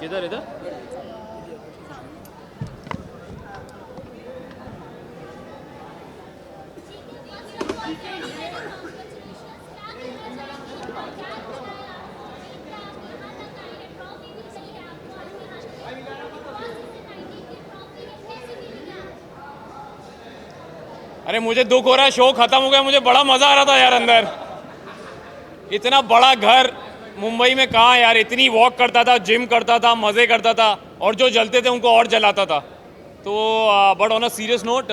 किधर इधर? अरे मुझे दुख हो रहा है, शो खत्म हो गया, मुझे बड़ा मजा आ रहा था यार अंदर। इतना बड़ा घर मुंबई में कहाँ यार, इतनी वॉक करता था, जिम करता था, मज़े करता था, और जो जलते थे उनको और जलाता था। तो but on a serious note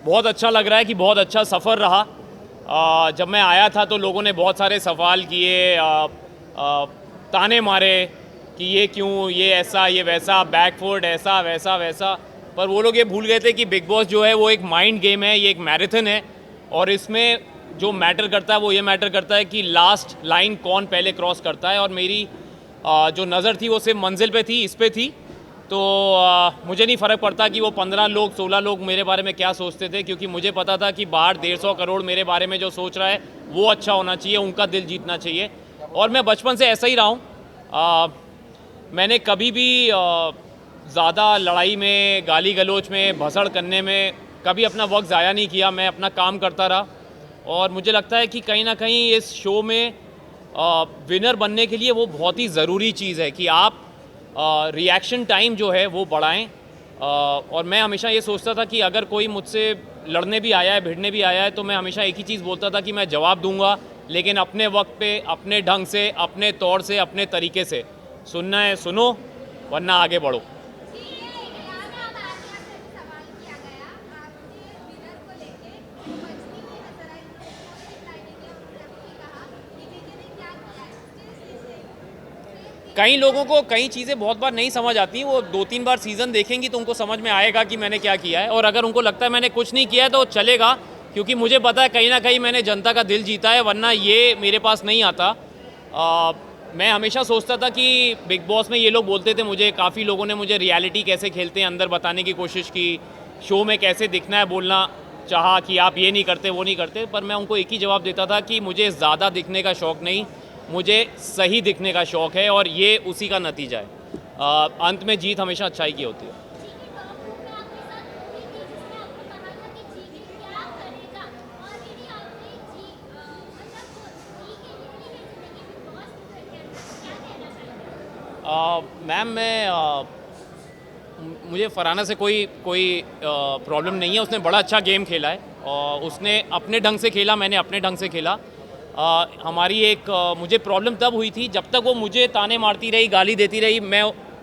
बहुत अच्छा लग रहा है कि बहुत अच्छा सफ़र रहा। जब मैं आया था तो लोगों ने बहुत सारे सवाल किए, ताने मारे कि ये क्यों, ये ऐसा, ये वैसा, बैकफुट ऐसा वैसा वैसा। पर वो लोग ये भूल गए थे कि बिग बॉस जो है वो एक माइंड गेम है, ये एक मैराथन है, और इसमें जो मैटर करता है वो ये मैटर करता है कि लास्ट लाइन कौन पहले क्रॉस करता है। और मेरी जो नज़र थी वो सिर्फ मंजिल पे थी, इस पे थी। तो मुझे नहीं फ़र्क पड़ता कि वो 15 लोग 16 लोग मेरे बारे में क्या सोचते थे, क्योंकि मुझे पता था कि बाहर 150 करोड़ मेरे बारे में जो सोच रहा है वो अच्छा होना चाहिए, उनका दिल जीतना चाहिए। और मैं बचपन से ऐसा ही रहा हूँ। मैंने कभी भी ज़्यादा लड़ाई में, गाली गलौज में, भसड़ करने में कभी अपना वक्त ज़ाया नहीं किया। मैं अपना काम करता रहा, और मुझे लगता है कि कहीं ना कहीं इस शो में विनर बनने के लिए वो बहुत ही ज़रूरी चीज़ है कि आप रिएक्शन टाइम जो है वो बढ़ाएं। और मैं हमेशा ये सोचता था कि अगर कोई मुझसे लड़ने भी आया है, भिड़ने भी आया है, तो मैं हमेशा एक ही चीज़ बोलता था कि मैं जवाब दूंगा, लेकिन अपने वक्त पे, अपने ढंग से, अपने तौर से, अपने तरीके से। सुनना है सुनो, वरना आगे बढ़ो। कई लोगों को कई चीज़ें बहुत बार नहीं समझ आती, वो 2-3 बार सीज़न देखेंगी तो उनको समझ में आएगा कि मैंने क्या किया है। और अगर उनको लगता है मैंने कुछ नहीं किया है तो चलेगा, क्योंकि मुझे पता है कहीं ना कहीं मैंने जनता का दिल जीता है, वरना ये मेरे पास नहीं आता। मैं हमेशा सोचता था कि बिग बॉस में ये लोग बोलते थे मुझे, काफ़ी लोगों ने मुझे रियलिटी कैसे खेलते हैं अंदर बताने की कोशिश की, शो में कैसे दिखना है बोलना चाहा कि आप ये नहीं करते वो नहीं करते। पर मैं उनको एक ही जवाब देता था कि मुझे ज़्यादा दिखने का शौक़ नहीं, मुझे सही दिखने का शौक़ है, और ये उसी का नतीजा है। अंत में जीत हमेशा अच्छाई की होती है। मैम मुझे फरहाना से कोई कोई प्रॉब्लम नहीं है। उसने बड़ा अच्छा गेम खेला है, और उसने अपने ढंग से खेला, मैंने अपने ढंग से खेला। हमारी एक मुझे प्रॉब्लम तब हुई थी जब तक वो मुझे ताने मारती रही, गाली देती रही,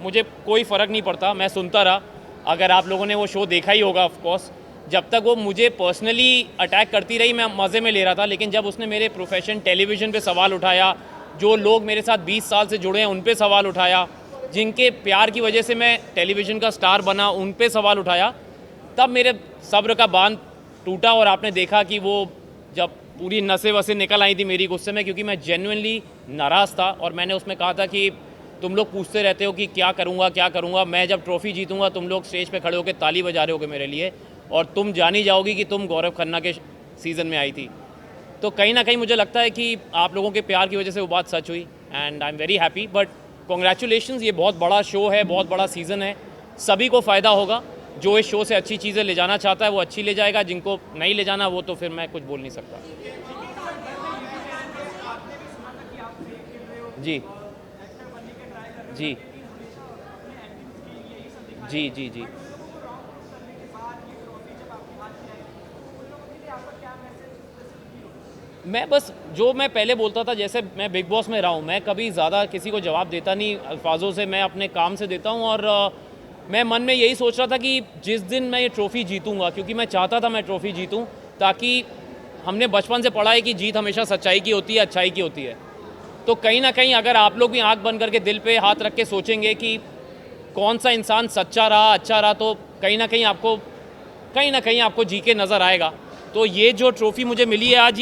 मुझे कोई फ़र्क नहीं पड़ता, मैं सुनता रहा। अगर आप लोगों ने वो शो देखा ही होगा ऑफ कोर्स, जब तक वो मुझे पर्सनली अटैक करती रही मैं मज़े में ले रहा था। लेकिन जब उसने मेरे प्रोफेशन टेलीविज़न पे सवाल उठाया, जो लोग मेरे साथ 20 साल से जुड़े हैं उन पे सवाल उठाया, जिनके प्यार की वजह से मैं टेलीविज़न का स्टार बना उन पे सवाल उठाया, तब मेरे सब्र का बांध टूटा। और आपने देखा कि वो जब पूरी नसें वसें निकल आई थी मेरी गुस्से में, क्योंकि मैं जेन्युइनली नाराज़ था। और मैंने उसमें कहा था कि तुम लोग पूछते रहते हो कि क्या करूँगा क्या करूँगा, मैं जब ट्रॉफ़ी जीतूँगा तुम लोग स्टेज पे खड़े होकर ताली बजा रहे होगे मेरे लिए, और तुम जानी जाओगी कि तुम गौरव खन्ना के सीज़न में आई थी। तो कहीं ना कहीं मुझे लगता है कि आप लोगों के प्यार की वजह से वो बात सच हुई, and I am very happy. But congratulations, ये बहुत बड़ा शो है, बहुत बड़ा सीज़न है, सभी को फ़ायदा होगा। जो इस शो से अच्छी चीज़ें ले जाना चाहता है वो अच्छी ले जाएगा, जिनको नहीं ले जाना वो तो फिर मैं कुछ बोल नहीं सकता। जी जी जी जी जी मैं बस जो मैं पहले बोलता था, जैसे मैं बिग बॉस में रहा हूँ, मैं कभी ज़्यादा किसी को जवाब देता नहीं अल्फाजों से, मैं अपने काम से देता हूँ। और मैं मन में यही सोच रहा था कि जिस दिन मैं ये ट्रॉफ़ी जीतूँगा, क्योंकि मैं चाहता था मैं ट्रॉफ़ी जीतूँ, ताकि हमने बचपन से पढ़ा है कि जीत हमेशा सच्चाई की होती है, अच्छाई की होती है। तो कहीं ना कहीं अगर आप लोग भी आंख बंद करके दिल पे हाथ रख के सोचेंगे कि कौन सा इंसान सच्चा रहा, अच्छा रहा, तो कहीं ना कहीं आपको जी के नज़र आएगा। तो ये जो ट्रॉफ़ी मुझे मिली है आज,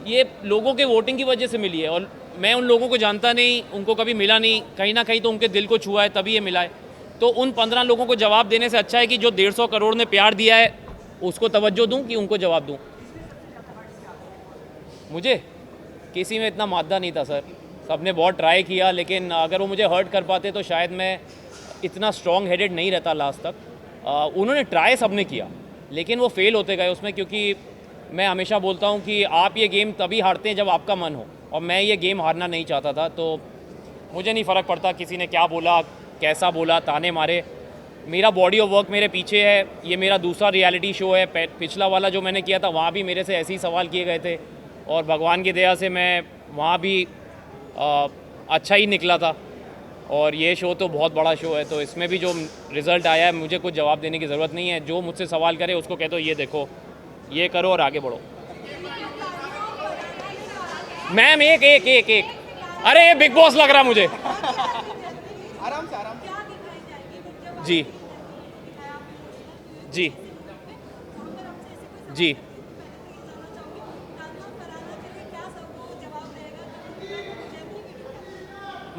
ये लोगों के वोटिंग की वजह से मिली है, और मैं उन लोगों को जानता नहीं, उनको कभी मिला नहीं, कहीं ना कहीं तो उनके दिल को छुआ है तभी ये मिला है। तो उन 15 लोगों को जवाब देने से अच्छा है कि जो 150 करोड़ ने प्यार दिया है उसको तवज्जो दूं कि उनको जवाब दूं। मुझे किसी में इतना मादा नहीं था सर, सबने बहुत ट्राई किया, लेकिन अगर वो मुझे हर्ट कर पाते तो शायद मैं इतना स्ट्रॉन्ग हेडेड नहीं रहता लास्ट तक। उन्होंने ट्राई सबने किया, लेकिन वो फेल होते गए उसमें, क्योंकि मैं हमेशा बोलता हूँ कि आप ये गेम तभी हारते हैं जब आपका मन हो, और मैं ये गेम हारना नहीं चाहता था। तो मुझे नहीं फ़र्क पड़ता किसी ने क्या बोला, कैसा बोला, ताने मारे। मेरा बॉडी ऑफ वर्क मेरे पीछे है, ये मेरा दूसरा रियलिटी शो है। पिछला वाला जो मैंने किया था वहाँ भी मेरे से ऐसे ही सवाल किए गए थे, और भगवान की दया से मैं वहाँ भी अच्छा ही निकला था। और ये शो तो बहुत बड़ा शो है, तो इसमें भी जो रिज़ल्ट आया है मुझे कुछ जवाब देने की ज़रूरत नहीं है। जो मुझसे सवाल करे उसको कह दो ये देखो, ये करो और आगे बढ़ो। मैम एक एक एक एक अरे ये बिग बॉस लग रहा मुझे। आराम से जी जी जी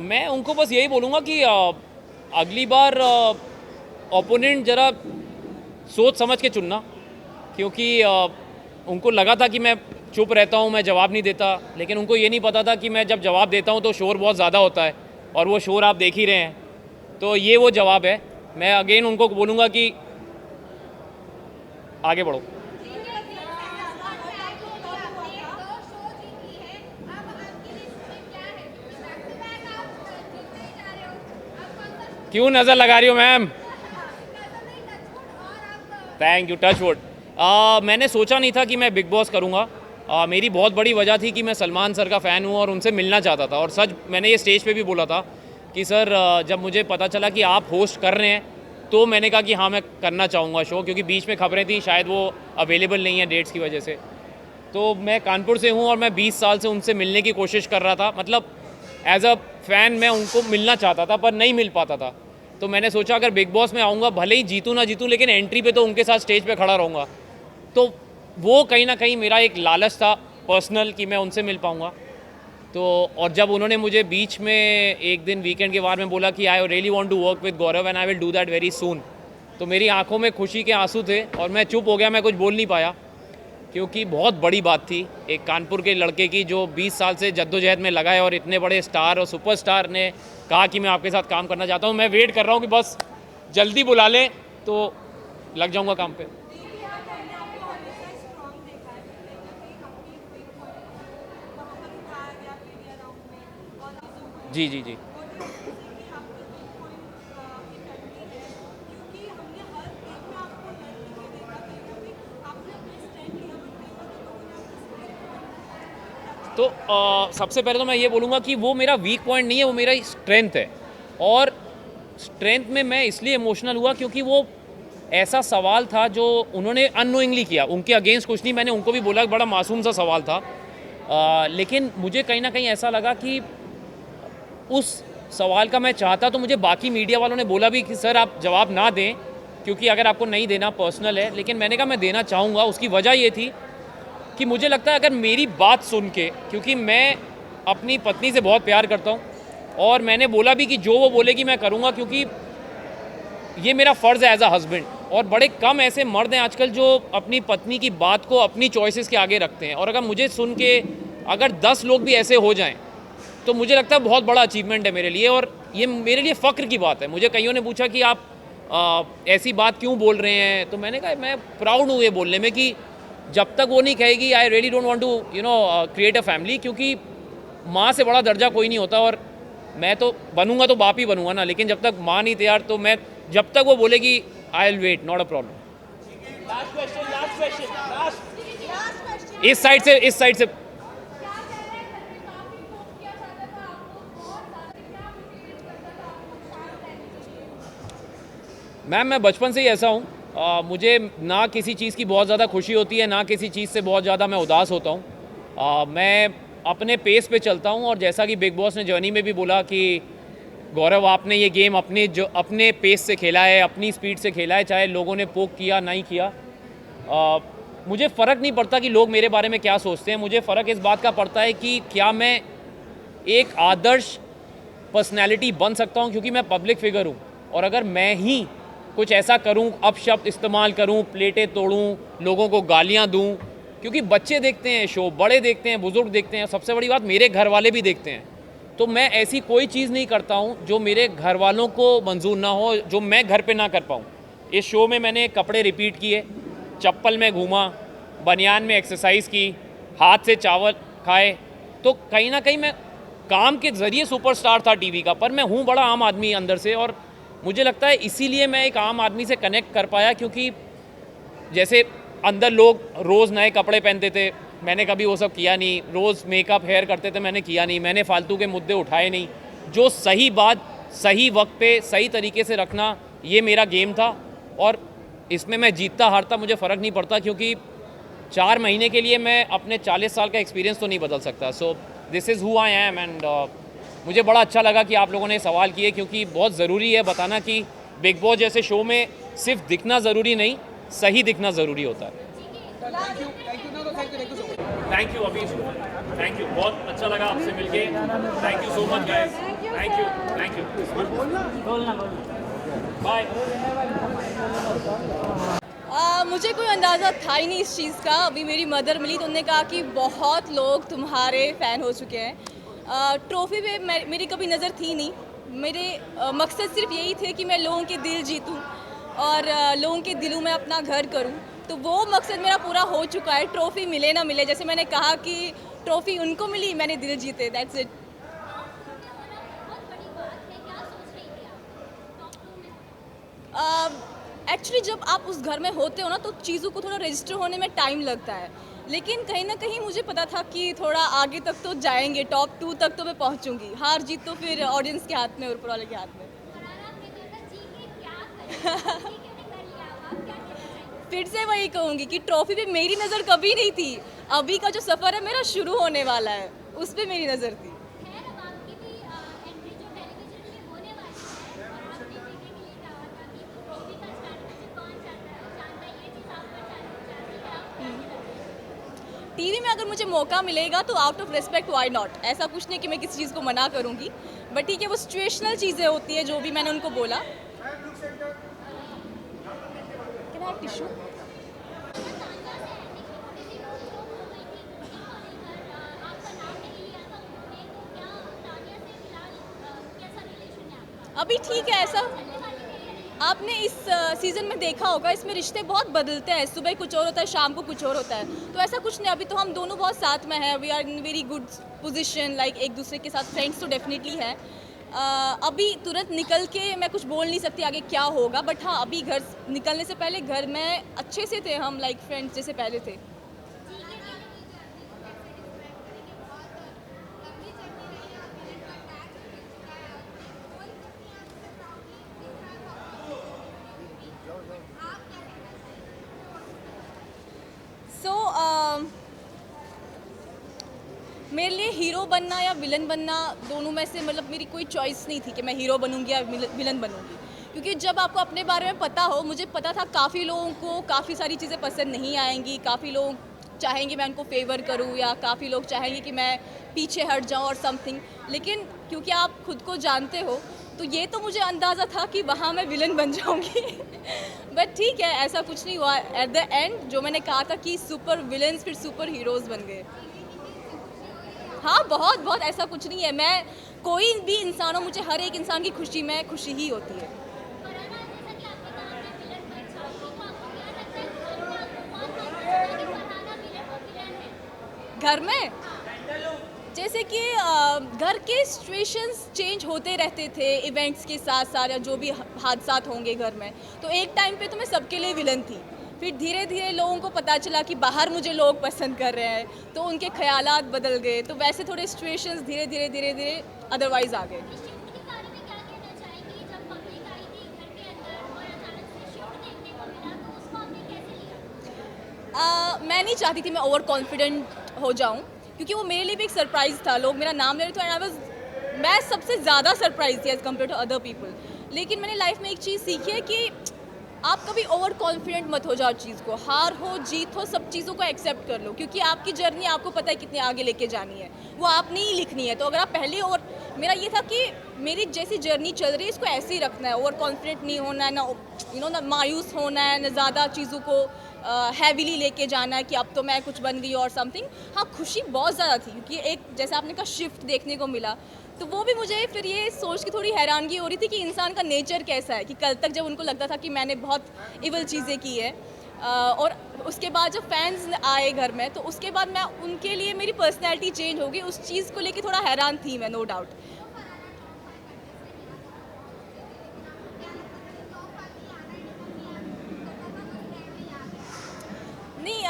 मैं उनको बस यही बोलूँगा कि अगली बार ओपोनेंट ज़रा सोच समझ के चुनना, क्योंकि उनको लगा था कि मैं चुप रहता हूँ, मैं जवाब नहीं देता, लेकिन उनको ये नहीं पता था कि मैं जब जवाब देता हूँ तो शोर बहुत ज़्यादा होता है, और वो शोर आप देख ही रहे हैं। तो ये वो जवाब है। मैं अगेन उनको बोलूँगा कि आगे बढ़ो। क्यों नज़र लगा रही हो ma'am? Thank you, touch wood. मैंने सोचा नहीं था कि मैं बिग बॉस करूँगा। मेरी बहुत बड़ी वजह थी कि मैं सलमान सर का फ़ैन हूँ और उनसे मिलना चाहता था। और सच मैंने ये स्टेज पे भी बोला था कि सर जब मुझे पता चला कि आप होस्ट कर रहे हैं तो मैंने कहा कि हाँ मैं करना चाहूँगा शो, क्योंकि बीच में खबरें थी शायद वो अवेलेबल नहीं है डेट्स की वजह से। तो मैं कानपुर से हूँ और मैं 20 साल से उनसे मिलने की कोशिश कर रहा था, मतलब एज अ फ़ैन मैं उनको मिलना चाहता था पर नहीं मिल पाता था। तो मैंने सोचा अगर बिग बॉस में आऊँगा, भले ही जीतूँ ना जीतूँ, लेकिन एंट्री पे तो उनके साथ स्टेज पे खड़ा रहूँगा। तो वो कहीं ना कहीं मेरा एक लालच था पर्सनल कि मैं उनसे मिल पाऊँगा। तो और जब उन्होंने मुझे बीच में एक दिन वीकेंड के बारे में बोला कि I really want to work with Gaurav and I will do that very soon, तो मेरी आंखों में खुशी के आंसू थे और मैं चुप हो गया, मैं कुछ बोल नहीं पाया, क्योंकि बहुत बड़ी बात थी एक कानपुर के लड़के की जो 20 साल से जद्दोजहद में लगा है और इतने बड़े स्टार और सुपरस्टार ने कहा कि मैं आपके साथ काम करना चाहता हूँ। मैं वेट कर रहा हूँ कि बस जल्दी बुला लें तो लग जाऊँगा काम पे। जी जी जी तो सबसे पहले तो मैं ये बोलूँगा कि वो मेरा वीक पॉइंट नहीं है, वो मेरा स्ट्रेंथ है। और स्ट्रेंथ में मैं इसलिए इमोशनल हुआ क्योंकि वो ऐसा सवाल था जो उन्होंने अननोइंगली किया, उनके अगेंस्ट कुछ नहीं, मैंने उनको भी बोला बड़ा मासूम सा सवाल था। लेकिन मुझे कहीं ना कहीं ऐसा लगा कि उस सवाल का मैं चाहता तो मुझे बाकी मीडिया वालों ने बोला भी कि सर आप जवाब ना दें, क्योंकि अगर आपको नहीं देना पर्सनल है, लेकिन मैंने कहा मैं देना चाहूँगा। उसकी वजह ये थी कि मुझे लगता है अगर मेरी बात सुन के, क्योंकि मैं अपनी पत्नी से बहुत प्यार करता हूँ और मैंने बोला भी कि जो वो बोलेगी मैं करूँगा, क्योंकि ये मेरा फ़र्ज़ है एज अ हस्बैंड। और बड़े कम ऐसे मर्द हैं आजकल जो अपनी पत्नी की बात को अपनी चॉइसेस के आगे रखते हैं। और अगर मुझे सुन के अगर 10 लोग भी ऐसे हो जाएं तो मुझे लगता है बहुत बड़ा अचीवमेंट है मेरे लिए, और ये मेरे लिए फ़ख्र की बात है। मुझे कईयों ने पूछा कि आप ऐसी बात क्यों बोल रहे हैं, तो मैंने कहा मैं प्राउड हूँ ये बोलने में कि जब तक वो नहीं कहेगी I really don't want to create a family, क्योंकि माँ से बड़ा दर्जा कोई नहीं होता। और मैं तो बनूंगा तो बाप ही बनूंगा ना, लेकिन जब तक माँ नहीं तैयार तो मैं जब तक वो बोलेगी I will wait, not a problem. इस साइड से मैम मैं बचपन से ही ऐसा हूँ। मुझे ना किसी चीज़ की बहुत ज़्यादा खुशी होती है, ना किसी चीज़ से बहुत ज़्यादा मैं उदास होता हूँ। मैं अपने पेस पे चलता हूँ, और जैसा कि बिग बॉस ने जर्नी में भी बोला कि गौरव आपने ये गेम अपने पेस से खेला है, अपनी स्पीड से खेला है, चाहे लोगों ने पोक किया नहीं किया। मुझे फ़र्क नहीं पड़ता कि लोग मेरे बारे में क्या सोचते हैं, मुझे फ़र्क इस बात का पड़ता है कि क्या मैं एक आदर्श पर्सनैलिटी बन सकता हूँ, क्योंकि मैं पब्लिक फिगर हूँ। और अगर मैं ही कुछ ऐसा करूं, अपशब्द इस्तेमाल करूं, प्लेटें तोड़ूं, लोगों को गालियां दूं, क्योंकि बच्चे देखते हैं शो, बड़े देखते हैं, बुजुर्ग देखते हैं, सबसे बड़ी बात मेरे घर वाले भी देखते हैं। तो मैं ऐसी कोई चीज़ नहीं करता हूँ जो मेरे घर वालों को मंजूर ना हो, जो मैं घर पे ना कर पाऊँ। इस शो में मैंने कपड़े रिपीट किए, चप्पल में घूमा, बनियान में एक्सरसाइज की, हाथ से चावल खाए। तो कहीं ना कहीं मैं काम के ज़रिए सुपरस्टार था टीवी का, पर मैं हूँ बड़ा आम आदमी अंदर से। और मुझे लगता है इसीलिए मैं एक आम आदमी से कनेक्ट कर पाया, क्योंकि जैसे अंदर लोग रोज़ नए कपड़े पहनते थे, मैंने कभी वो सब किया नहीं। रोज़ मेकअप हेयर करते थे, मैंने किया नहीं। मैंने फालतू के मुद्दे उठाए नहीं। जो सही बात सही वक्त पे सही तरीके से रखना, ये मेरा गेम था। और इसमें मैं जीतता हारता मुझे फ़र्क नहीं पड़ता, क्योंकि 4 महीने के लिए मैं अपने 40 साल का एक्सपीरियंस तो नहीं बदल सकता। So this is who I am. And मुझे बड़ा अच्छा लगा कि आप लोगों ने सवाल किए, क्योंकि बहुत ज़रूरी है बताना कि बिग बॉस जैसे शो में सिर्फ दिखना ज़रूरी नहीं, सही दिखना ज़रूरी होता है। थैंक यू ना, तो thank you so much. Thank you अभी, थैंक यू, बहुत अच्छा लगा आपसे मिलके। Thank you so much guys, thank you bye. मुझे कोई अंदाज़ा था ही नहीं इस चीज़ का। अभी मेरी मदर मिली तो उन्होंने कहा कि बहुत लोग तुम्हारे फ़ैन हो चुके हैं। ट्रॉफ़ी पे मेरी कभी नज़र थी नहीं। मेरे मकसद सिर्फ यही थे कि मैं लोगों के दिल जीतूं और लोगों के दिलों में अपना घर करूं। तो वो मकसद मेरा पूरा हो चुका है। ट्रॉफ़ी मिले ना मिले, जैसे मैंने कहा कि ट्रॉफ़ी उनको मिली, मैंने दिल जीते, दैट्स इट। एक्चुअली जब आप उस घर में होते हो ना, तो चीज़ों को थोड़ा रजिस्टर होने में टाइम लगता है। लेकिन कहीं ना कहीं मुझे पता था कि थोड़ा आगे तक तो जाएंगे, टॉप 2 तक तो मैं पहुंचूंगी। हार जीत तो फिर ऑडियंस के हाथ में और ऊपर वाले के हाथ में। फिर से वही कहूँगी कि ट्रॉफी पे मेरी नज़र कभी नहीं थी। अभी का जो सफ़र है मेरा शुरू होने वाला है, उस पर मेरी नज़र थी। टीवी में अगर मुझे मौका मिलेगा तो out of respect why not. ऐसा कुछ नहीं कि मैं किसी चीज़ को मना करूँगी, बट ठीक है, वो सिचुएशनल चीज़ें होती है, जो भी मैंने उनको बोला। Can I have tissue? अभी ठीक है। ऐसा आपने इस सीज़न में देखा होगा, इसमें रिश्ते बहुत बदलते हैं। सुबह कुछ और होता है, शाम को कुछ और होता है। तो ऐसा कुछ नहीं, अभी तो हम दोनों बहुत साथ में हैं। We are in very good position, like एक दूसरे के साथ फ्रेंड्स तो डेफिनेटली है। अभी तुरंत निकल के मैं कुछ बोल नहीं सकती आगे क्या होगा, बट हाँ, अभी घर निकलने से पहले घर में अच्छे से थे हम, लाइक फ्रेंड्स जैसे पहले थे। सो मेरे लिए हीरो बनना या विलन बनना, दोनों में से मतलब मेरी कोई चॉइस नहीं थी कि मैं हीरो बनूंगी या विलन बनूंगी। क्योंकि जब आपको अपने बारे में पता हो, मुझे पता था काफ़ी लोगों को काफ़ी सारी चीज़ें पसंद नहीं आएंगी। काफ़ी लोग चाहेंगे मैं उनको फेवर करूं, या काफ़ी लोग चाहेंगे कि मैं पीछे हट जाऊं और समथिंग। लेकिन क्योंकि आप खुद को जानते हो, तो ये तो मुझे अंदाज़ा था कि वहाँ मैं विलन बन जाऊंगी। बट ठीक है, ऐसा कुछ नहीं हुआ। एट द एंड जो मैंने कहा था कि सुपर विलन्स फिर सुपर हीरोज़ बन गए। हाँ, बहुत बहुत, ऐसा कुछ नहीं है। मैं कोई भी इंसान हो, मुझे हर एक इंसान की खुशी में खुशी ही होती है। घर में जैसे कि घर के सिचुएशंस चेंज होते रहते थे इवेंट्स के साथ साथ, या जो भी हादसा होंगे घर में। तो एक टाइम पे तो मैं सबके लिए विलन थी। फिर धीरे धीरे लोगों को पता चला कि बाहर मुझे लोग पसंद कर रहे हैं, तो उनके ख्यालात बदल गए। तो वैसे थोड़े सिचुएशंस धीरे धीरे अदरवाइज आ गए। मैं नहीं चाहती थी मैं ओवर कॉन्फिडेंट हो जाऊं, क्योंकि वो मेरे लिए भी एक सरप्राइज़ था। लोग मेरा नाम ले रहे थे एंड आई वाज, मैं सबसे ज़्यादा सरप्राइज थी as compare to other people. लेकिन मैंने लाइफ में एक चीज़ सीखी है कि आप कभी ओवर कॉन्फिडेंट मत हो जाओ चीज़ को। हार हो जीत हो, सब चीज़ों को एक्सेप्ट कर लो, क्योंकि आपकी जर्नी आपको पता है कितने आगे लेके जानी है, वो आपने ही लिखनी है। तो अगर आप पहले मेरा ये था कि मेरी जैसी जर्नी चल रही है इसको ऐसे ही रखना है। ओवर कॉन्फिडेंट नहीं होना है, ना ना मायूस होना है, ना ज़्यादा चीज़ों को हैवीली लेके जाना कि अब तो मैं कुछ बन गई और समथिंग। हाँ, खुशी बहुत ज़्यादा थी क्योंकि एक जैसे आपने कहा शिफ्ट देखने को मिला, तो वो भी मुझे फिर ये सोच के थोड़ी हैरानगी हो रही थी कि इंसान का नेचर कैसा है, कि कल तक जब उनको लगता था कि मैंने बहुत इवल चीज़ें की है और उसके बाद जब फैंस आए घर में, तो उसके बाद मैं उनके लिए मेरी पर्सनैलिटी चेंज हो गई, उस चीज़ को लेके थोड़ा हैरान थी मैं, नो डाउट। नहीं,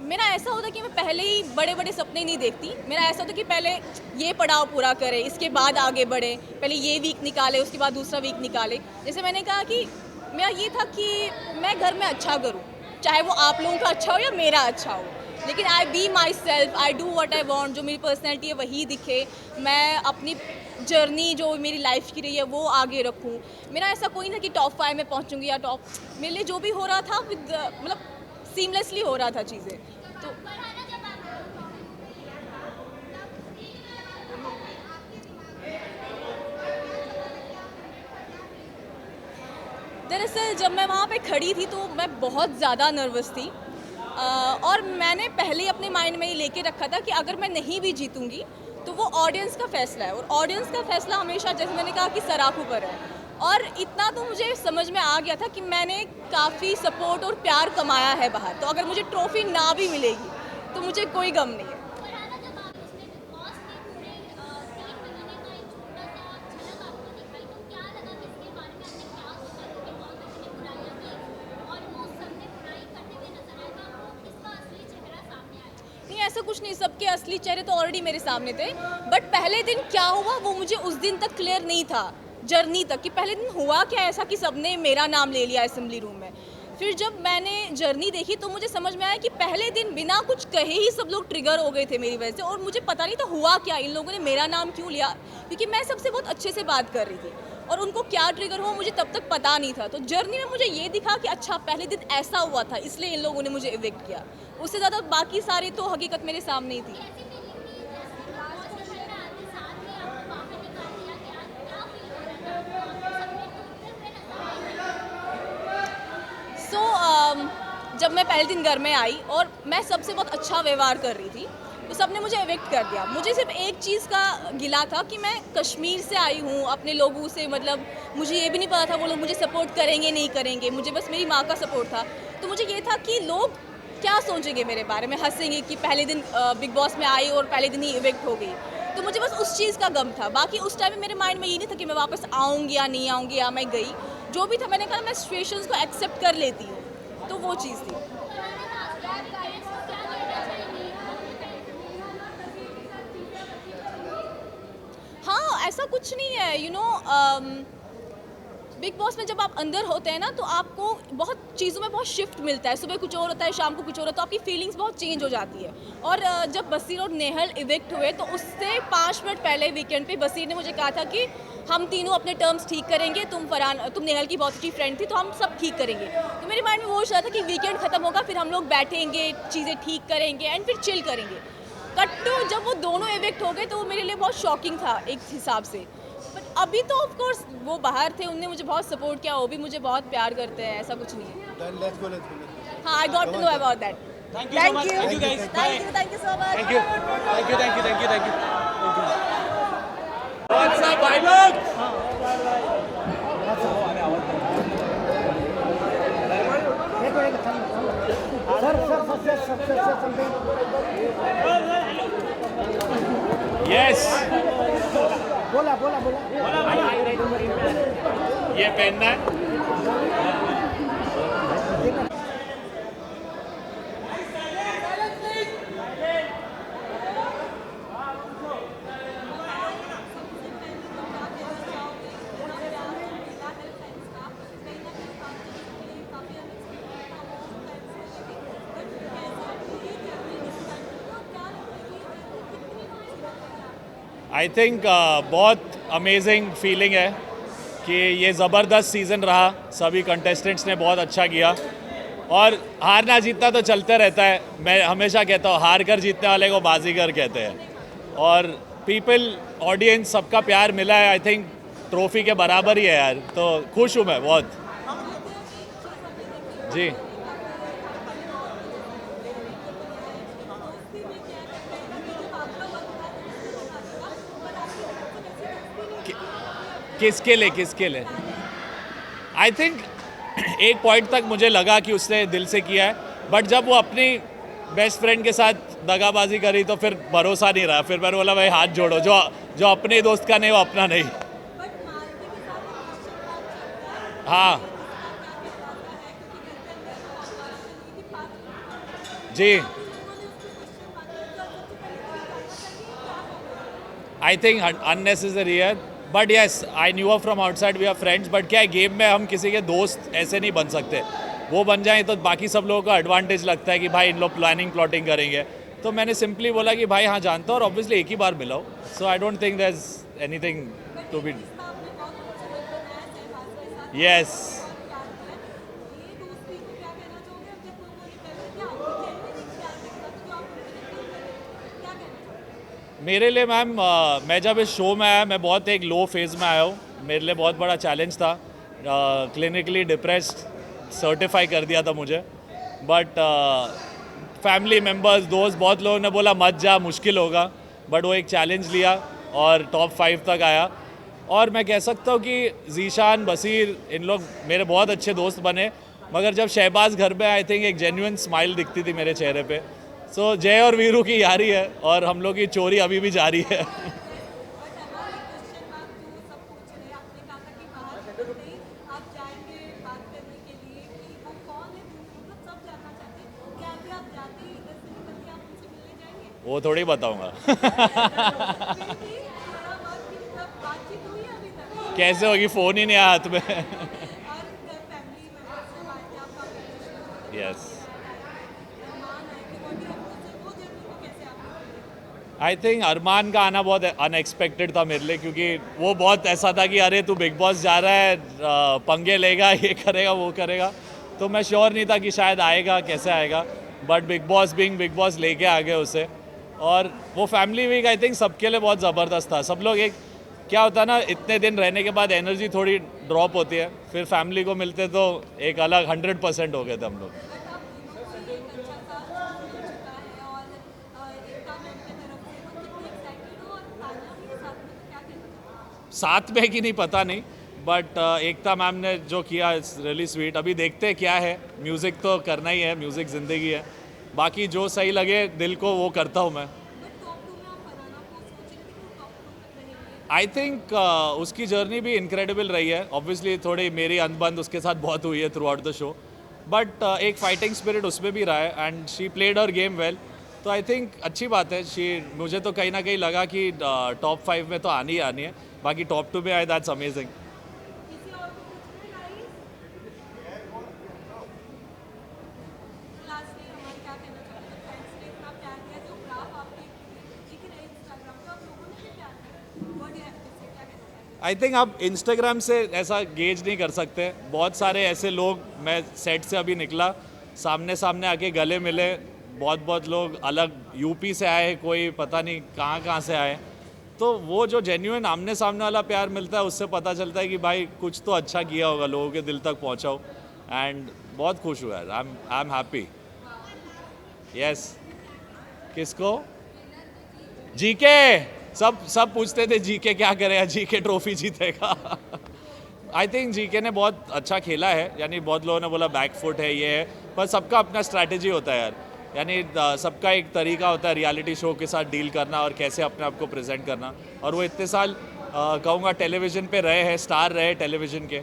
मेरा ऐसा होता कि मैं पहले ही बड़े बड़े सपने नहीं देखती। मेरा ऐसा होता कि पहले ये पड़ाव पूरा करें, इसके बाद आगे बढ़े, पहले ये वीक निकाले, उसके बाद दूसरा वीक निकाले। जैसे मैंने कहा कि मेरा ये था कि मैं घर में अच्छा करूं, चाहे वो आप लोगों का अच्छा हो या मेरा अच्छा हो, लेकिन I be myself, I do what I want, जो मेरी पर्सनैलिटी है वही दिखे, मैं अपनी जर्नी जो मेरी लाइफ की रही है वो आगे रखूं। मेरा ऐसा कोई ना कि टॉप 5 में पहुंचूंगी या टॉप, मेरे लिए जो भी हो रहा था विद मतलब सीमलेसली हो रहा था चीज़ें। तो दरअसल जब मैं वहाँ पे खड़ी थी तो मैं बहुत ज़्यादा नर्वस थी और मैंने पहले ही अपने माइंड में ये लेके रखा था कि अगर मैं नहीं भी जीतूंगी तो वो ऑडियंस का फैसला है, और ऑडियंस का फैसला हमेशा, जैसे मैंने कहा, कि सराखों पर है। और इतना तो मुझे समझ में आ गया था कि मैंने काफ़ी सपोर्ट और प्यार कमाया है बाहर, तो अगर मुझे ट्रॉफी ना भी मिलेगी तो मुझे कोई गम नहीं है। नहीं, ऐसा कुछ नहीं, सबके असली चेहरे तो ऑलरेडी मेरे सामने थे, बट पहले दिन क्या हुआ वो मुझे उस दिन तक क्लियर नहीं था, जर्नी तक, कि पहले दिन हुआ क्या ऐसा कि सबने मेरा नाम ले लिया असेंबली रूम में। फिर जब मैंने जर्नी देखी तो मुझे समझ में आया कि पहले दिन बिना कुछ कहे ही सब लोग ट्रिगर हो गए थे मेरी वजह से, और मुझे पता नहीं था हुआ क्या, इन लोगों ने मेरा नाम क्यों लिया, क्योंकि मैं सबसे बहुत अच्छे से बात कर रही थी और उनको क्या ट्रिगर हुआ मुझे तब तक पता नहीं था। तो जर्नी में मुझे ये दिखा कि अच्छा पहले दिन ऐसा हुआ था, इसलिए इन लोगों ने मुझे इविक्ट किया। उससे ज़्यादा बाकी सारी तो हकीकत मेरे सामने ही थी। सो जब मैं पहले दिन घर में आई और मैं सबसे बहुत अच्छा व्यवहार कर रही थी, तो सबने मुझे इविक्ट कर दिया। मुझे सिर्फ एक चीज़ का गिला था कि मैं कश्मीर से आई हूँ, अपने लोगों से, मतलब मुझे ये भी नहीं पता था वो लोग मुझे सपोर्ट करेंगे नहीं करेंगे, मुझे बस मेरी माँ का सपोर्ट था। तो मुझे ये था कि लोग क्या सोचेंगे मेरे बारे में, हंसेंगे कि पहले दिन बिग बॉस में आई और पहले दिन ही इविक्ट हो गई। तो मुझे बस उस चीज़ का गम था, बाकी उस टाइम में मेरे माइंड में ये नहीं था कि मैं वापस आऊँगी या नहीं आऊँगी या मैं गई। जो भी था मैंने कहा मैं सिचुएशंस को एक्सेप्ट कर लेती हूँ, तो वो चीज़ थी। हाँ, ऐसा कुछ नहीं है, यू नो, बिग बॉस में जब आप अंदर होते हैं ना तो आपको बहुत चीज़ों में बहुत शिफ्ट मिलता है, सुबह कुछ और होता है, शाम को कुछ और होता है, तो आपकी फीलिंग्स बहुत चेंज हो जाती है। और जब बसीर और नेहल इविक्ट हुए तो उससे 5 मिनट पहले वीकेंड पे बसीर ने मुझे कहा था कि हम तीनों अपने टर्म्स ठीक करेंगे, तुम नेहल की बहुत अच्छी फ्रेंड थी तो हम सब ठीक करेंगे। तो मेरे माइंड में वो चल रहा था कि वीकेंड खत्म होगा, फिर हम लोग बैठेंगे, चीज़ें ठीक करेंगे एंड फिर चिल करेंगे। कट टू जब वो दोनों इविक्ट हो गए तो वो मेरे लिए बहुत शॉकिंग था एक हिसाब से। बट अभी तो ऑफ कोर्स वो बाहर थे, उनने मुझे बहुत सपोर्ट किया, वो भी मुझे बहुत प्यार करते हैं, ऐसा कुछ नहीं है। Then let's go. हाँ, I got to know about that. Thank you so much. Thank you guys. Thank you so much. Thank you. Thank you. Thank you. Thank you. Thank you. What's up, भाई लोग? Yes. बोला ये पहनना है। I think बहुत amazing feeling है कि ये ज़बरदस्त सीज़न रहा, सभी कंटेस्टेंट्स ने बहुत अच्छा किया और हारना जीतना तो चलते रहता है। मैं हमेशा कहता हूँ हार कर जीतने वाले को बाजीगर कहते हैं और पीपल ऑडियंस सबका प्यार मिला है, आई थिंक ट्रॉफी के बराबर ही है यार, तो खुश हूँ मैं बहुत। जी किसके लिए आई थिंक एक पॉइंट तक मुझे लगा कि उसने दिल से किया है, बट जब वो अपनी बेस्ट फ्रेंड के साथ दगाबाजी करी तो फिर भरोसा नहीं रहा। फिर मैंने बोला भाई हाथ जोड़ो, जो अपने दोस्त का नहीं वो अपना नहीं। हाँ जी, आई थिंक अननेसेसरी है, but yes I knew from outside, we are friends. But क्या है, गेम में हम किसी के दोस्त ऐसे नहीं बन सकते। वो बन जाएं तो बाकी सब लोगों को एडवांटेज लगता है कि भाई इन लोग प्लॉटिंग करेंगे। तो मैंने सिंपली बोला कि भाई हाँ जानता हूँ, और ऑब्वियसली एक ही बार मिलाओ, so I don't think there is anything to be. Yes, मेरे लिए मैम मैं जब इस शो में आया, मैं बहुत एक लो फेज़ में आया हूँ। मेरे लिए बहुत बड़ा चैलेंज था, क्लिनिकली डिप्रेस्ड सर्टिफाई कर दिया था मुझे। बट फैमिली मेम्बर्स, दोस्त, बहुत लोगों ने बोला मत जा, मुश्किल होगा, बट वो एक चैलेंज लिया और टॉप 5 तक आया। और मैं कह सकता हूँ कि जीशान, बसीर, इन लोग मेरे बहुत अच्छे दोस्त बने। मगर जब शहबाज घर में, आई थिंक एक जेन्युइन स्माइल दिखती थी मेरे चेहरे पे। सो जय और वीरू की यारी है, और हम लोग की चोरी अभी भी जारी है। वो थोड़ी बताऊंगा। कैसे होगी, फ़ोन ही नहीं आया हाथ में। यस, आई थिंक अरमान का आना बहुत अनएक्सपेक्टेड था मेरे लिए, क्योंकि वो बहुत ऐसा था कि अरे तू बिग बॉस जा रहा है, पंगे लेगा, ये करेगा वो करेगा। तो मैं श्योर नहीं था कि शायद आएगा, कैसे आएगा। बट बिग बॉस लेके आ गए उसे। और वो फैमिली वीक आई थिंक सबके लिए बहुत ज़बरदस्त था। सब लोग एक, क्या होता है ना, इतने दिन रहने के बाद एनर्जी थोड़ी ड्रॉप होती है, फिर फैमिली को मिलते तो एक अलग 100% हो गए थे हम लोग। साथ में कि नहीं पता नहीं, बट एकता मैम ने जो किया इट्स रियली स्वीट। अभी देखते हैं क्या है, म्यूज़िक तो करना ही है, म्यूज़िक ज़िंदगी है। बाकी जो सही लगे दिल को वो करता हूँ मैं। आई थिंक उसकी जर्नी भी इनक्रेडिबल रही है। ऑब्वियसली थोड़ी मेरी अनबन उसके साथ बहुत हुई है through out the show, but एक फाइटिंग स्पिरिट उसमें भी रहा है, and she played her game well. तो आई थिंक अच्छी बात है। मुझे तो कहीं ना कहीं लगा कि टॉप 5 में तो आनी ही आनी है। बाकी टॉप 2 में आए, दैट्स अमेजिंग। आई थिंक आप इंस्टाग्राम से ऐसा गेज नहीं कर सकते। बहुत सारे ऐसे लोग, मैं सेट से अभी निकला, सामने सामने आके गले मिले। बहुत लोग अलग यूपी से आए, कोई पता नहीं कहाँ से आए। तो वो जो जेन्युइन आमने सामने वाला प्यार मिलता है, उससे पता चलता है कि भाई कुछ तो अच्छा किया होगा, लोगों के दिल तक पहुँचा हो। एंड बहुत खुश हुआ है। I am happy. यस, किसको? जीके, सब पूछते थे जीके क्या करेगा, जीके ट्रॉफी जीतेगा। आई थिंक जीके ने बहुत अच्छा खेला है। यानी बहुत लोगों ने बोला बैकफुट है, ये है, पर सबका अपना स्ट्रैटेजी होता है यार। यानी सबका एक तरीका होता है रियलिटी शो के साथ डील करना और कैसे अपने आप को प्रेजेंट करना। और वो इतने साल कहूँगा टेलीविज़न पे रहे हैं, स्टार रहे टेलीविज़न के,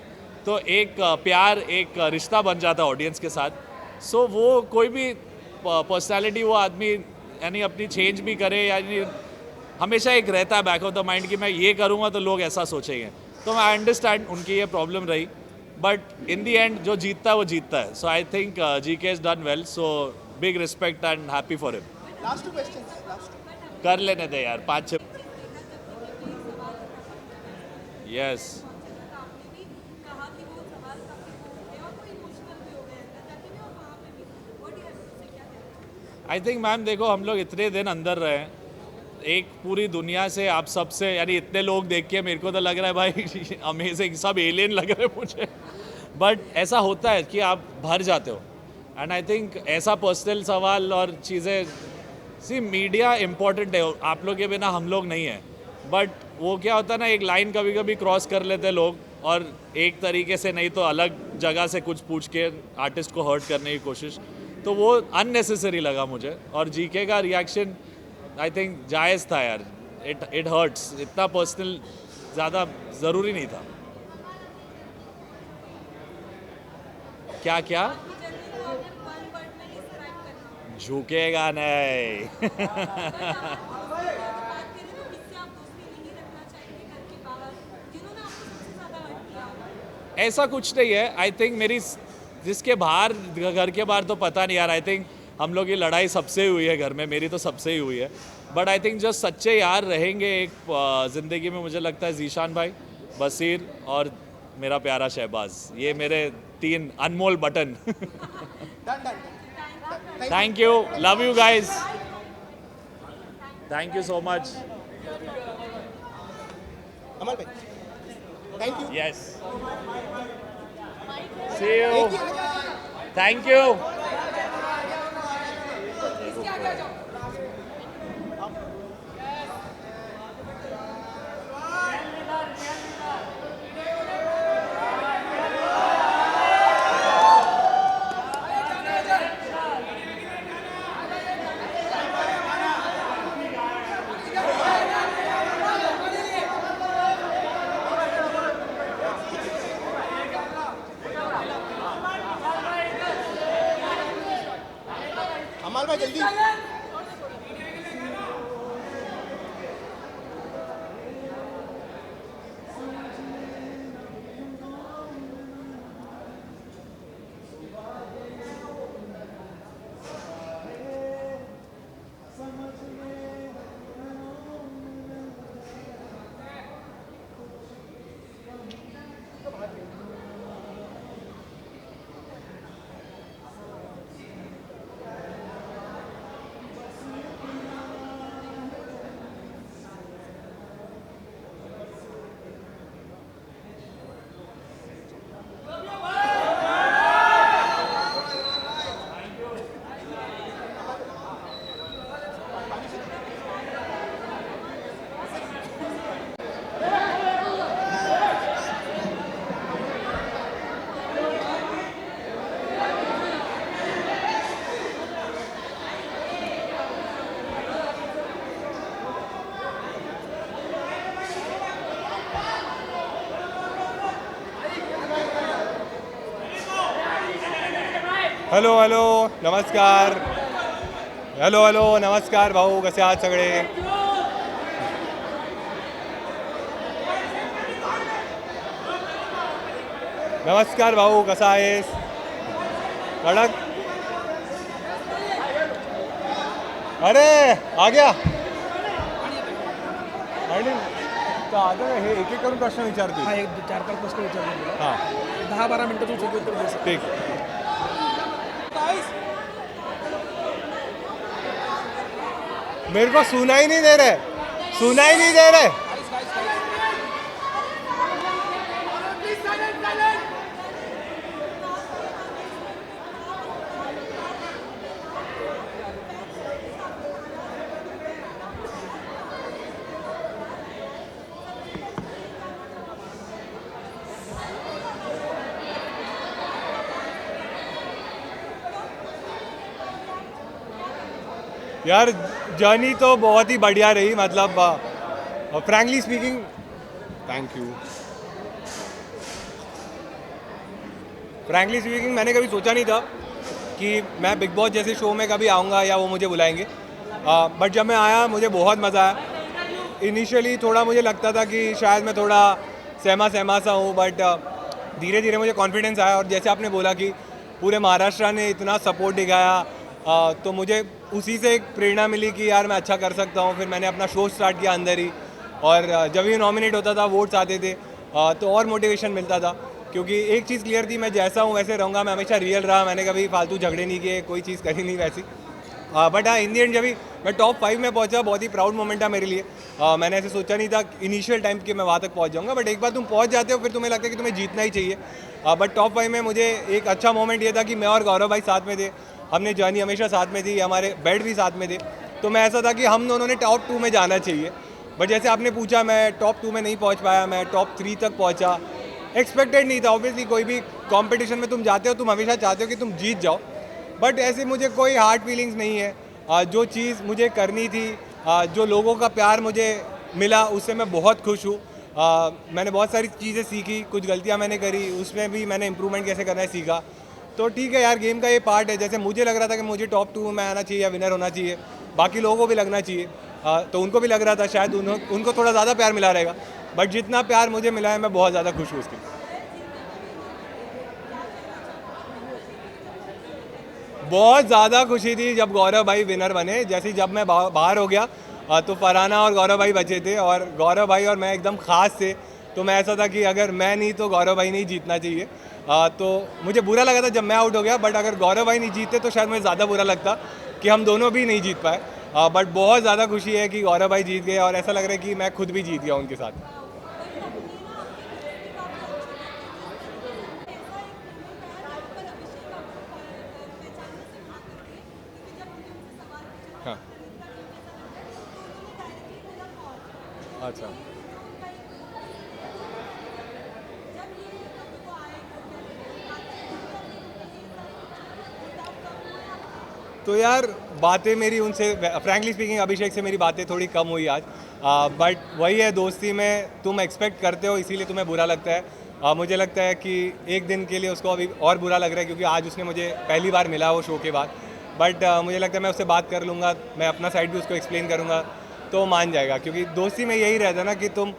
तो एक प्यार, एक रिश्ता बन जाता है ऑडियंस के साथ। सो वो कोई भी पर्सनैलिटी वो आदमी यानी अपनी चेंज भी करे, यानी हमेशा एक रहता है बैक ऑफ द माइंड कि मैं ये करूँगा तो लोग ऐसा सोचेंगे। तो आई अंडरस्टैंड उनकी ये प्रॉब्लम रही, बट इन दी एंड जो जीतता है वो जीतता है। So I think GK has done well, so big respect and happy for him. Last 2 questions कर लेने दे यार, 5-6। यस, आई थिंक मैम देखो, हम लोग इतने दिन अंदर रहे, एक पूरी दुनिया से, आप सबसे, यानी इतने लोग देख के मेरे को तो लग रहा है भाई अमेजिंग, सब एलियन लग रहे हैं मुझे। बट ऐसा होता है कि आप भर जाते हो। एंड आई थिंक ऐसा पर्सनल सवाल और चीज़ें, सी मीडिया इम्पॉर्टेंट है, आप लोग के बिना हम लोग नहीं हैं। बट वो क्या होता है ना, एक लाइन कभी कभी क्रॉस कर लेते लोग और एक तरीके से नहीं तो अलग जगह से कुछ पूछ के आर्टिस्ट को हर्ट करने की कोशिश, तो वो अननेसेसरी लगा मुझे। और जीके का रिएक्शन आई थिंक जायज़ था यार, इट हर्ट्स, इतना पर्सनल ज़्यादा ज़रूरी नहीं था। क्या क्या झुकेगा नहीं। ऐसा कुछ नहीं है। आई थिंक मेरी जिसके बाहर, घर के बाहर तो पता नहीं यार। आई थिंक हम लोग की लड़ाई सबसे हुई है घर में, मेरी तो सबसे ही हुई है। बट आई थिंक जो सच्चे यार रहेंगे एक ज़िंदगी में, मुझे लगता है जीशान भाई, बसीर और मेरा प्यारा शहबाज, ये मेरे 3 अनमोल button. Thank you, love you guys, thank you so much. Amal भाई, thank you. Yes, see you, thank you. Amal भाई जल्दी। हॅलो हॅलो नमस्कार. हॅलो हॅलो नमस्कार भाऊ, कसे आहात सगळे? नमस्कार भाऊ, कसा आहेस? कडक. अरे आ गया. आणि तर आता हे एक एक करून प्रश्न विचारतील. हा एक 4-5 प्रश्न विचारले तुला. हां 10-12 मिनिटं तुझे उत्तर दे सकते. ठीक. मेरे को सुनाई नहीं दे रहे, सुनाई नहीं दे रहे. यार जर्नी तो बहुत ही बढ़िया रही, मतलब frankly speaking, thank you. Frankly speaking मैंने कभी सोचा नहीं था कि मैं बिग बॉस जैसे शो में कभी आऊँगा या वो मुझे बुलाएंगे, बट जब मैं आया मुझे बहुत मज़ा आया. इनिशियली थोड़ा मुझे लगता था कि शायद मैं थोड़ा सहमा सा हूँ, बट धीरे धीरे मुझे कॉन्फिडेंस आया. और जैसे आपने बोला कि पूरे महाराष्ट्र ने इतना सपोर्ट दिखाया, तो मुझे उसी से एक प्रेरणा मिली कि यार मैं अच्छा कर सकता हूँ. फिर मैंने अपना शो स्टार्ट किया अंदर ही, और जब भी नॉमिनेट होता था, वोट्स आते थे, तो और मोटिवेशन मिलता था. क्योंकि एक चीज़ क्लियर थी, मैं जैसा हूँ वैसे रहूँगा. मैं हमेशा रियल रहा, मैंने कभी फालतू झगड़े नहीं किए, कोई चीज़ करी नहीं वैसी. बट हाँ, इन दी एंड जब भी मैं टॉप 5 में पहुँचा, बहुत ही प्राउड मोमेंट था मेरे लिए. मैंने ऐसे सोचा नहीं था इनिशियल टाइम कि मैं वहाँ तक पहुँच जाऊँगा, बट एक बार तुम पहुँच जाते हो फिर तुम्हें लगता है कि तुम्हें जीतना ही चाहिए. बट टॉप 5 में मुझे एक अच्छा मोमेंट ये था कि मैं और गौरव भाई साथ में थे. हमने जर्नी हमेशा साथ में थी, हमारे बेड भी साथ में थे. तो मैं ऐसा था कि हम दोनों ने टॉप 2 में जाना चाहिए. बट जैसे आपने पूछा, मैं टॉप 2 में नहीं पहुंच पाया, मैं टॉप 3 तक पहुंचा। एक्सपेक्टेड नहीं था, ऑब्वियसली कोई भी कंपटीशन में तुम जाते हो, तुम हमेशा चाहते हो कि तुम जीत जाओ, बट ऐसे मुझे कोई हार्ड फीलिंग्स नहीं है। जो चीज़ मुझे करनी थी, जो लोगों का प्यार मुझे मिला, उससे मैं बहुत खुश हूँ। मैंने बहुत सारी चीज़ें सीखी, कुछ गलतियाँ मैंने करी, उसमें भी मैंने इंप्रूवमेंट कैसे करना है सीखा। तो ठीक है यार, गेम का ये पार्ट है। जैसे मुझे लग रहा था कि मुझे टॉप 2 में आना चाहिए या विनर होना चाहिए, बाकी लोगों को भी लगना चाहिए, तो उनको भी लग रहा था शायद उनको थोड़ा ज़्यादा प्यार मिला रहेगा, बट जितना प्यार मुझे मिला है मैं बहुत ज़्यादा खुश हूँ उसके। बहुत ज़्यादा खुशी थी जब गौरव भाई विनर बने। जैसे जब मैं बाहर हो गया तो फरहाना और गौरव भाई बचे थे, और गौरव भाई और मैं एकदम ख़ास थे, तो मैं ऐसा था कि अगर मैं नहीं तो गौरव भाई नहीं जीतना चाहिए। तो मुझे बुरा लगा था जब मैं आउट हो गया, बट अगर गौरव भाई नहीं जीते तो शायद मुझे ज़्यादा बुरा लगता कि हम दोनों भी नहीं जीत पाए। बट बहुत ज़्यादा खुशी है कि गौरव भाई जीत गए, और ऐसा लग रहा है कि मैं खुद भी जीत गया उनके साथ। हाँ, अच्छा। तो यार बातें मेरी उनसे, फ्रैंकली स्पीकिंग अभिषेक से मेरी बातें थोड़ी कम हुई आज, बट वही है, दोस्ती में तुम एक्सपेक्ट करते हो इसीलिए तुम्हें बुरा लगता है। मुझे लगता है कि एक दिन के लिए उसको अभी और बुरा लग रहा है, क्योंकि आज उसने मुझे पहली बार मिला वो शो के बाद, बट मुझे लगता है मैं उससे बात कर लूँगा, मैं अपना साइड भी उसको एक्सप्लेन करूँगा तो मान जाएगा। क्योंकि दोस्ती में यही रहता है ना कि तुम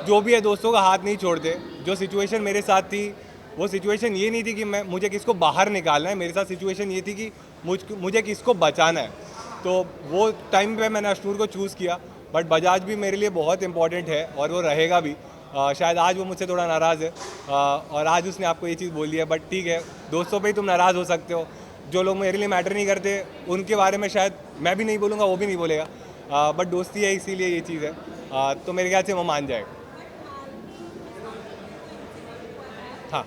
जो भी है दोस्तों का हाथ नहीं छोड़ते। जो सिचुएशन मेरे साथ थी, वो सिचुएशन ये नहीं थी कि मुझे किसको बाहर निकालना है, मेरे साथ सिचुएशन ये थी कि मुझे किसको बचाना है। तो वो टाइम पे मैंने अश्नूर को चूज़ किया, बट बजाज भी मेरे लिए बहुत इंपॉर्टेंट है और वो रहेगा भी। शायद आज वो मुझसे थोड़ा नाराज़ है, और आज उसने आपको ये चीज़ बोली है, बट ठीक है, दोस्तों पे ही तुम नाराज़ हो सकते हो। जो लोग मेरे लिए मैटर नहीं करते उनके बारे में शायद मैं भी नहीं बोलूँगा, वो भी नहीं बोलेगा, बट दोस्ती है इसीलिए ये चीज़ है। तो मेरे ख्याल से वो मान जाएगा। हाँ,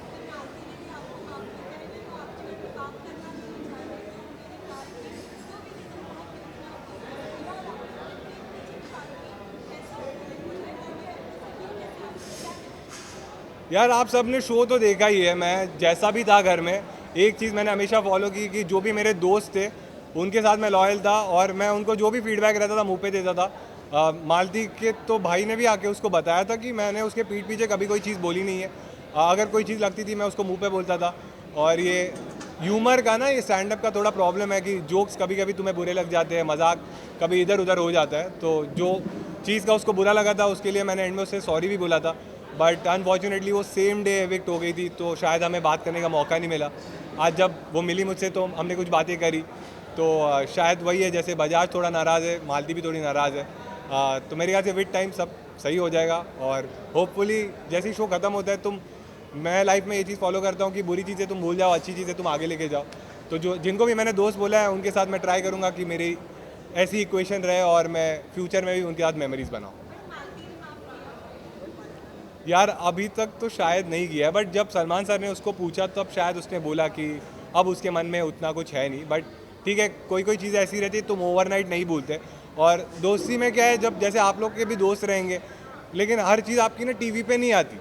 यार आप सब ने शो तो देखा ही है। मैं जैसा भी था घर में, एक चीज़ मैंने हमेशा फॉलो की कि जो भी मेरे दोस्त थे उनके साथ मैं लॉयल था, और मैं उनको जो भी फीडबैक रहता था मुंह पे देता था। मालती के तो भाई ने भी आके उसको बताया था कि मैंने उसके पीठ पीछे कभी कोई चीज़ बोली नहीं है। अगर कोई चीज़ लगती थी मैं उसको मुंह पे बोलता था। और ये ह्यूमर का ना, ये स्टैंड अप का थोड़ा प्रॉब्लम है कि जोक्स कभी कभी तुम्हें बुरे लग जाते हैं, मजाक कभी इधर उधर हो जाता है। तो जो चीज़ का उसको बुरा लगा था उसके लिए मैंने एंड में उससे सॉरी भी बोला था, बट अनफॉर्चुनेटली वो सेम डे एविक्ट हो गई थी, तो शायद हमें बात करने का मौका नहीं मिला। आज जब वो मिली मुझसे तो हमने कुछ बातें करी, तो शायद वही है, जैसे बजाज थोड़ा नाराज़ है, मालती भी थोड़ी नाराज़ है। तो मेरे ख्याल से विद टाइम सब सही हो जाएगा, और होपफुली जैसे ही शो ख़त्म होता है मैं लाइफ में ये चीज़ फॉलो करता हूँ कि बुरी चीज़ें तुम भूल जाओ, अच्छी चीज़ें तुम आगे लेके जाओ। तो जो जिनको भी मैंने दोस्त बोला है उनके साथ मैं ट्राई करूँगा कि मेरी ऐसी इक्वेशन रहे और मैं फ्यूचर में भी उनके साथ मेमोरीज बनाऊँ। यार अभी तक तो शायद नहीं किया है, बट जब सलमान सर ने उसको पूछा तब शायद उसने बोला कि अब उसके मन में उतना कुछ है नहीं। बट ठीक है, कोई कोई चीज़ ऐसी रहती है तुम ओवरनाइट नहीं भूलते। और दोस्ती में क्या है, जब जैसे आप लोग के भी दोस्त रहेंगे, लेकिन हर चीज़ आपकी ना टीवी पे नहीं आती,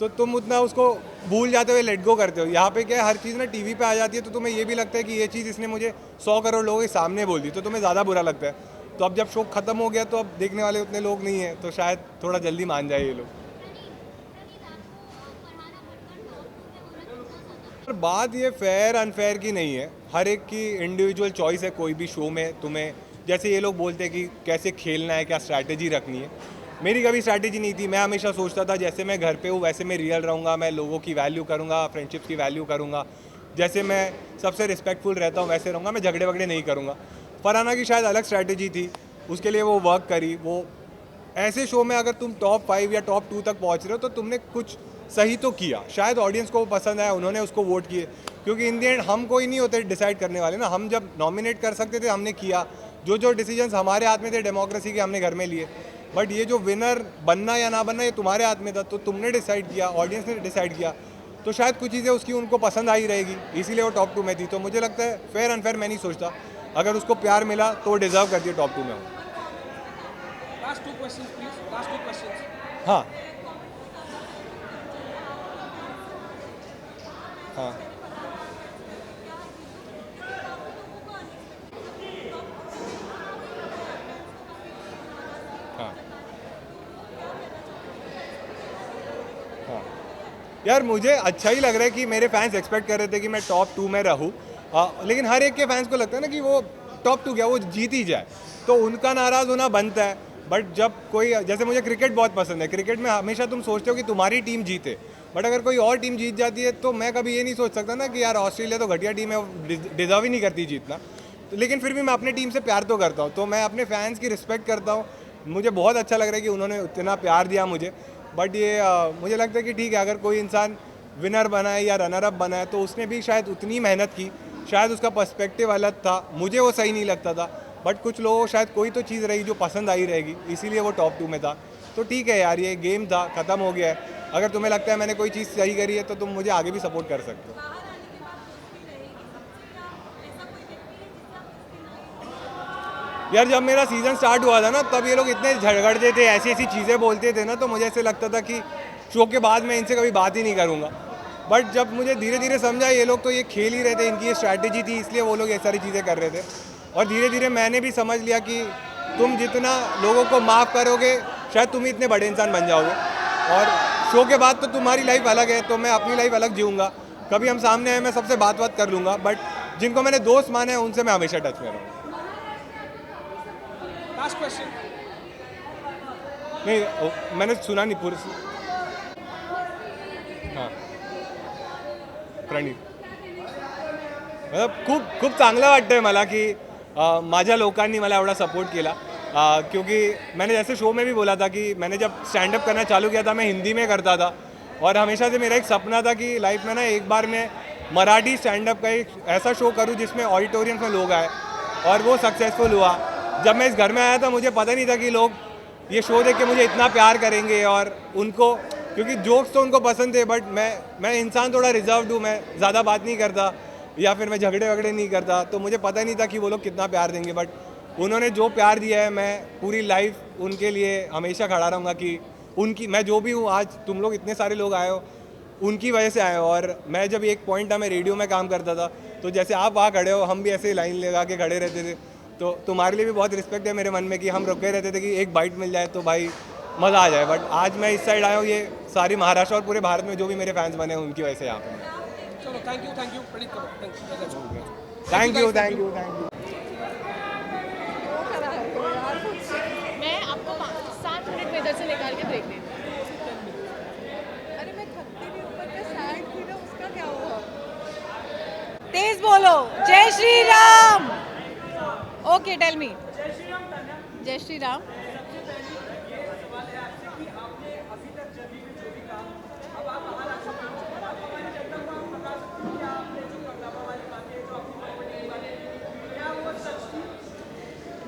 तो तुम उतना उसको भूल जाते हुए लेट गो करते हो। यहाँ पे क्या है, हर चीज़ ना टीवी पे आ जाती है, तो तुम्हें ये भी लगता है कि ये चीज़ इसने मुझे 100 करोड़ लोगों के सामने बोल दी, तो तुम्हें ज़्यादा बुरा लगता है। तो अब जब शो ख़त्म हो गया तो अब देखने वाले उतने लोग नहीं हैं, तो शायद थोड़ा जल्दी मान जाए ये लोग। पर बात ये फेयर अनफेयर की नहीं है, हर एक की इंडिविजुअल चॉइस है। कोई भी शो में तुम्हें, जैसे ये लोग बोलते हैं कि कैसे खेलना है, क्या स्ट्रैटेजी रखनी है, मेरी कभी स्ट्रैटेजी नहीं थी। मैं हमेशा सोचता था जैसे मैं घर पे हूँ वैसे मैं रियल रहूँगा, मैं लोगों की वैल्यू करूँगा, फ्रेंडशिप्स की वैल्यू करूँगा, जैसे मैं सबसे रिस्पेक्टफुल रहता हूँ वैसे रहूँगा, मैं झगड़े वगड़े नहीं करूँगा। फरहाना की शायद अलग स्ट्रैटेजी थी, उसके लिए वो वर्क करी। वो ऐसे शो में अगर तुम टॉप 5 या टॉप 2 तक पहुँच रहे हो तो तुमने कुछ सही तो किया, शायद ऑडियंस को पसंद आया, उन्होंने उसको वोट किए। क्योंकि इन द एंड हम कोई नहीं होते डिसाइड करने वाले ना, हम जब नॉमिनेट कर सकते थे हमने किया, जो डिसीजंस हमारे हाथ में थे डेमोक्रेसी के हमने घर में लिए। बट ये जो विनर बनना या ना बनना ये तुम्हारे हाथ में था, तो तुमने डिसाइड किया, ऑडियंस ने डिसाइड किया, तो शायद कुछ चीज़ें उसकी उनको पसंद आई रहेगी, इसीलिए वो टॉप 2 में थी। तो मुझे लगता है फेयर अनफेयर मैं नहीं सोचता, अगर उसको प्यार मिला तो वो डिजर्व करती है टॉप 2 में हो। questions, please. Last 2 questions. हाँ हाँ हाँ हाँ यार मुझे अच्छा ही लग रहा है कि मेरे फैंस एक्सपेक्ट कर रहे थे कि मैं टॉप 2 में रहूँ, लेकिन हर एक के फैंस को लगता है ना कि वो टॉप 2 क्या वो जीत ही जाए, तो उनका नाराज़ होना बनता है। बट जब कोई, जैसे मुझे क्रिकेट बहुत पसंद है, क्रिकेट में हमेशा तुम सोचते हो कि तुम्हारी टीम जीते, बट अगर कोई और टीम जीत जाती है तो मैं कभी ये नहीं सोच सकता ना कि यार ऑस्ट्रेलिया तो घटिया टीम है, वो डिजर्व ही नहीं करती जीतना। लेकिन फिर भी मैं अपनी टीम से प्यार तो करता हूँ, तो मैं अपने फैंस की रिस्पेक्ट करता हूँ। मुझे बहुत अच्छा लग रहा है कि उन्होंने इतना प्यार दिया मुझे। बट ये मुझे लगता है कि ठीक है, अगर कोई इंसान विनर बना है या रनर अप बना है तो उसने भी शायद उतनी मेहनत की, शायद उसका पर्सपेक्टिव अलग था, मुझे वो सही नहीं लगता था, बट कुछ लोगों को शायद कोई तो चीज़ रही जो पसंद आई रहेगी, इसीलिए वो टॉप 2 में था। तो ठीक है यार, ये गेम था, ख़त्म हो गया है। अगर तुम्हें लगता है मैंने कोई चीज़ सही करी है तो तुम मुझे आगे भी सपोर्ट कर सकते हो। यार जब मेरा सीज़न स्टार्ट हुआ था ना, तब ये लोग इतने झगड़ते थे, ऐसी ऐसी चीज़ें बोलते थे ना, तो मुझे ऐसे लगता था कि शो के बाद मैं इनसे कभी बात ही नहीं करूँगा। बट जब मुझे धीरे धीरे समझा ये लोग तो ये खेल ही रहे थे, इनकी ये स्ट्रैटेजी थी, इसलिए वो लोग ये सारी चीज़ें कर रहे थे। और धीरे धीरे मैंने भी समझ लिया कि तुम जितना लोगों को माफ़ करोगे, शायद तुम ही इतने बड़े इंसान बन जाओगे। और शो के बाद तो तुम्हारी लाइफ अलग है, तो मैं अपनी लाइफ अलग जीऊँगा। कभी हम सामने आए, मैं सबसे बात कर लूँगा, बट जिनको मैंने दोस्त माने हैं उनसे मैं हमेशा टच में रहूँगा। Last question. नाही मैंने सुना नहीं पूर्ण. हां प्रणीत मतलब खूप खूप चांगलं वाटतंय मला की माझ्या लोकांनी मला एवढा सपोर्ट केला. क्योंकि मैंने जैसे शो में भी बोला था कि मैंने जब स्टैंड अप करना चालू किया था मैं हिंदी में करता था और हमेशा से मेरा एक सपना था कि लाइफ में ना एक बार मैं मराठी स्टैंड अप का एक ऐसा शो करूं जिसमें ऑडिटोरियम में लोग आए और वो सक्सेसफुल हुआ. जब मैं इस घर में आया था मुझे पता नहीं था कि लोग ये शो देख के मुझे इतना प्यार करेंगे और उनको क्योंकि जोक्स तो उनको पसंद थे बट मैं इंसान थोड़ा रिजर्व्ड हूँ. मैं ज़्यादा बात नहीं करता या फिर मैं झगड़े वगड़े नहीं करता तो मुझे पता नहीं था कि वो लोग कितना प्यार देंगे. बट उन्होंने जो प्यार दिया है मैं पूरी लाइफ उनके लिए हमेशा खड़ा रहूँगा कि उनकी मैं जो भी हूँ आज तुम लोग इतने सारे लोग आए हो उनकी वजह से आए हो. और मैं जब एक पॉइंट था मैं रेडियो में काम करता था तो जैसे आप वहाँ खड़े हो हम भी ऐसे लाइन लगा के खड़े रहते थे. तो तुम्हारे लिए भी बहुत रिस्पेक्ट है मेरे मन में कि हम रुके रहते थे कि एक बाइट मिल जाए तो भाई मज़ा आ जाए. बट आज मैं इस साइड आया हूँ ये सारी महाराष्ट्र और पूरे भारत में जो भी मेरे फैंस बने हैं उनकी वजह से यहाँ पे. चलो thank you Praneet Kapoor thank you thank you thank you. मैं आपको 7 मिनट में इधर से निकाल के ब्रेक देती हूँ. अरे मैं थकती नहीं ऊपर का सैड थी ना उसका क्या हुआ. तेज बोलो. जय Shri Ram. Okay tell me. जय श्री राम.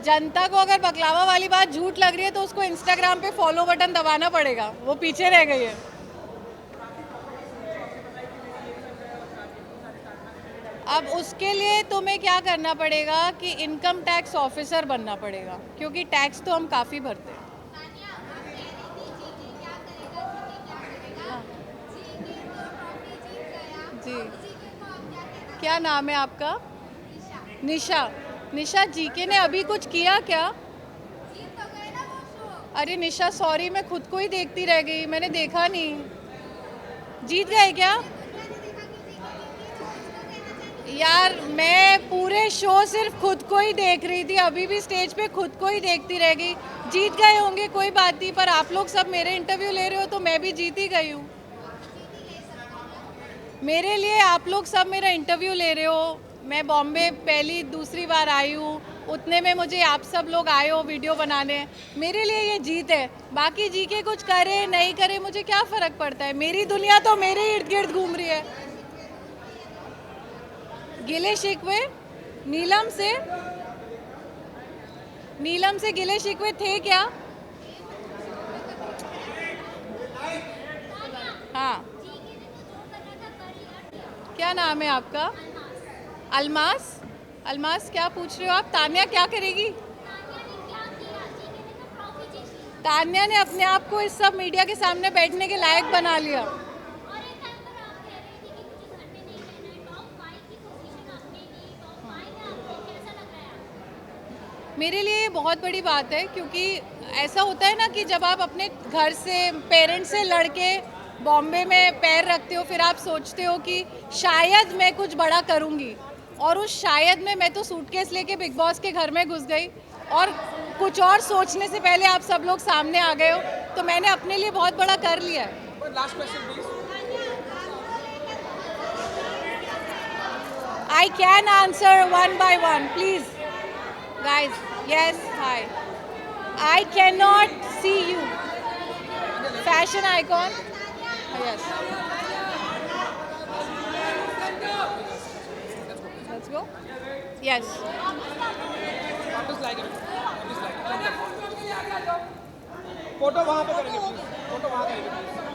जनता को अगर बकलावा वाली बात झूठ लग रही है तो उसको इंस्टाग्राम पे फॉलो बटन दबाना पड़ेगा. वो पीछे रह गई है. अब उसके लिए तुम्हें क्या करना पड़ेगा कि इनकम टैक्स ऑफिसर बनना पड़ेगा क्योंकि टैक्स तो हम काफ़ी भरते हैं. जी क्या नाम है आपका. निशा. निशा जीके ने अभी कुछ किया क्या. अरे निशा सॉरी मैं खुद को ही देखती रह गई मैंने देखा नहीं. जीत गए क्या यार. मैं पूरे शो सिर्फ खुद को ही देख रही थी अभी भी स्टेज पे खुद को ही देखती रह गई. जीत गए होंगे कोई बात नहीं पर आप लोग सब मेरे इंटरव्यू ले रहे हो तो मैं भी जीत ही गई हूँ. मेरे लिए आप लोग सब मेरा इंटरव्यू ले रहे हो. मैं बॉम्बे पहली दूसरी बार आई हूँ उतने में मुझे आप सब लोग आए हो वीडियो बनाने. मेरे लिए ये जीत है. बाकी जी के कुछ करे नहीं करे मुझे क्या फ़र्क पड़ता है. मेरी दुनिया तो मेरे इर्द गिर्द घूम रही है. गिले शिकवे नीलम से गिले शिकवे थे क्या. हाँ क्या नाम है आपका. अलमास. अलमास क्या पूछ रहे हो आप. तान्या क्या करेगी. तान्या ने अपने आप को इस सब मीडिया के सामने बैठने के लायक बना लिया। मेरे लिए ये बहुत बड़ी बात है, क्योंकि ऐसा होता है ना कि जब आप अपने घर से पेरेंट्स से लड़के बॉम्बे में पैर रखते हो, फिर आप सोचते हो कि शायद मैं कुछ बड़ा करूँगी, और उस शायद में मैं तो सूटकेस लेके बिग बॉस के घर में घुस गई, और कुछ और सोचने से पहले आप सब लोग सामने आ गए हो, तो मैंने अपने लिए बहुत बड़ा कर लिया है। One last question, please. I can answer one by one, please. Guys, yes, hi. I cannot see you. Fashion icon. Yes. Let's go. Yes. Dislike it. Dislike it. Photo वहाँ पे करेंगे प्लीज, फोटो वहाँ करेंगे please.